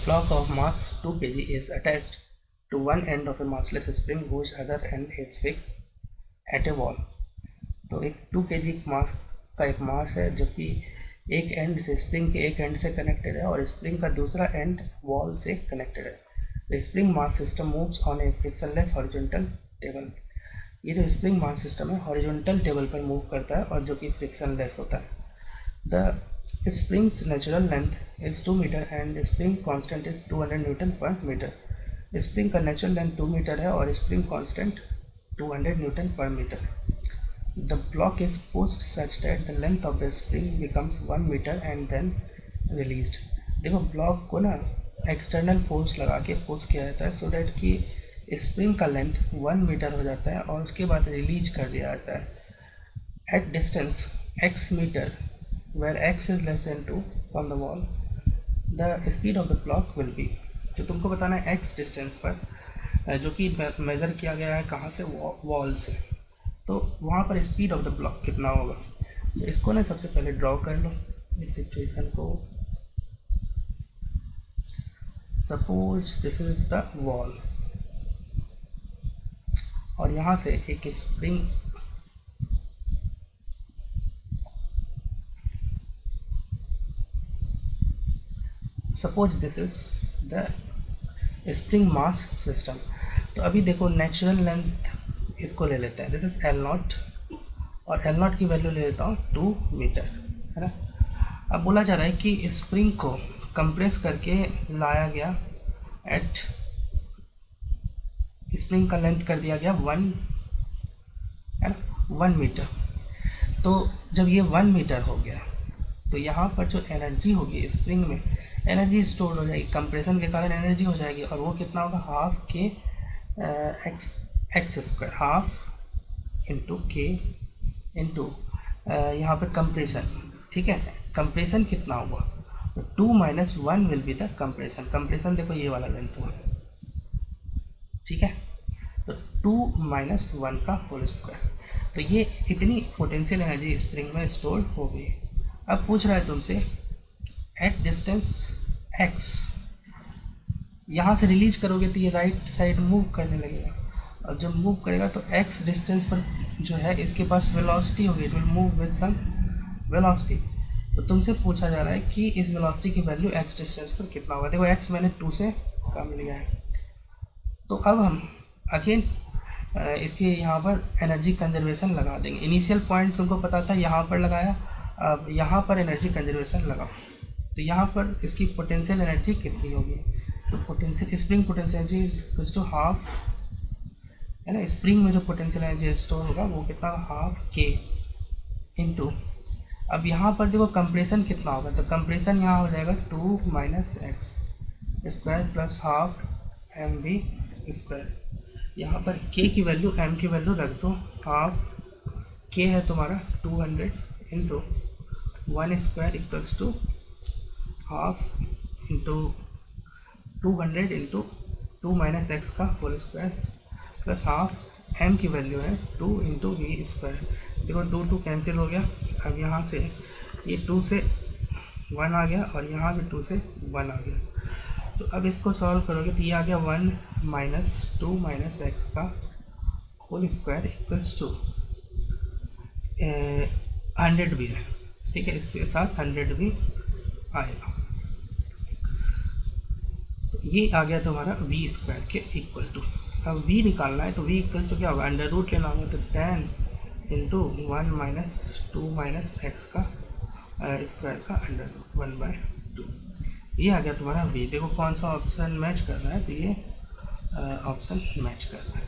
block of mass 2 kg is attached to one end of a massless spring whose other end is fixed at a wall. तो एक 2 kg मास का एक मास है जो कि एक एंड से स्प्रिंग के एक एंड से कनेक्टेड है और स्प्रिंग का दूसरा एंड वॉल से कनेक्टेड है. The spring mass system moves on A frictionless horizontal table. ये जो स्प्रिंग मास सिस्टम है हॉरिजॉन्टल टेबल पर मूव करता है और जो कि फ्रिक्शनलेस होता है. The Spring's natural length is 2 meter and spring constant is 200 Newton per meter. Spring का नेचुरल लेंथ 2 मीटर है और spring constant 200 newton per metre. The block is pushed such that the length of the spring becomes 1 metre and then released. देखो block को ना external force लगा के push किया जाता है सो दैट कि स्प्रिंग का लेंथ 1 मीटर हो जाता है और उसके बाद रिलीज कर दिया जाता है at distance x metre where x is less than 2 from the wall. the speed of the block will be. तो तुमको बताना है x डिस्टेंस पर जो कि मेज़र किया गया है कहाँ से, वॉल से, तो वहाँ पर स्पीड ऑफ द ब्लॉक कितना होगा. तो इसको ना सबसे पहले ड्रॉ कर लो इस सिचुएशन को. Suppose this is the wall और यहाँ से एक spring suppose this is the spring mass system. तो अभी देखो नेचुरल लेंथ इसको ले लेते हैं, दिस इज L0 और L0 की वैल्यू ले लेता हूँ 2 मीटर, है ना. अब बोला जा रहा है कि स्प्रिंग को कंप्रेस करके लाया गया एट, स्प्रिंग का लेंथ कर दिया गया 1, है ना, 1 मीटर. तो जब ये 1 मीटर हो गया तो यहाँ पर जो एनर्जी होगी स्प्रिंग में, एनर्जी स्टोर हो जाएगी, कंप्रेशन के कारण एनर्जी हो जाएगी और वो कितना होगा, हाफ के एक्स स्क्वायर, हाफ इंटू के इंटू यहाँ पर कंप्रेशन. ठीक है, कंप्रेशन कितना होगा, तो 2 - 1 will be the compression. Compression देखो ये वाला लेंथ हुआ, ठीक है, तो 2 - 1 का होल स्क्वायर. तो ये इतनी पोटेंशियल एनर्जी स्प्रिंग में स्टोर हो गई. अब पूछ रहा है तुमसे एट डिस्टेंस x, यहाँ से रिलीज करोगे तो ये राइट साइड मूव करने लगेगा और जब मूव करेगा तो x डिस्टेंस पर जो है इसके पास वेलोसिटी होगी, it will move with some velocity. तो तुमसे पूछा जा रहा है कि इस वेलोसिटी की वैल्यू x डिस्टेंस पर कितना होगा. देखो x मैंने 2 से कम लिया है. तो अब हम अगेन इसके यहाँ पर एनर्जी कंजर्वेशन लगा देंगे. इनिशियल पॉइंट तुमको पता था, यहाँ पर लगाया, अब यहाँ पर एनर्जी कंजर्वेशन लगाओ. तो यहाँ पर इसकी पोटेंशियल एनर्जी कितनी होगी, तो potential spring potential energy is two half, है ना. स्प्रिंग में जो पोटेंशियल एनर्जी स्टोर होगा वो कितना, हाफ के इंटू, अब यहाँ पर देखो कंप्रेशन कितना होगा, तो कंप्रेशन यहाँ हो जाएगा 2 - x square plus half mv square. यहाँ पर k की वैल्यू, m की वैल्यू रख दो, हाफ k है तुम्हारा 200 into 1 square equals to half into 200 into 2 - x का whole square plus half, m की वैल्यू है 2 इंटू वी स्क्वायर. देखो 2 2 कैंसिल हो गया. अब यहाँ से ये 2 से 1 आ गया और यहाँ भी 2 से 1 आ गया. तो अब इसको सॉल्व करोगे तो ये आ गया 1 - 2 - x का होल स्क्वायर इक्वल्स टू 100 भी है, ठीक है, इसके साथ 100 भी आएगा. तो ये आ गया तुम्हारा वी स्क्वायर के इक्वल टू. अब वी निकालना है तो वी इक्वल्स टू क्या होगा, अंडर रूट लेना होगा, तो 10 इंटू 1 - 2 - x का स्क्वायर का अंडर रूट 1/2. ये आ गया तुम्हारा वी. देखो कौन सा ऑप्शन मैच कर रहा है, तो ये ऑप्शन मैच कर रहा है.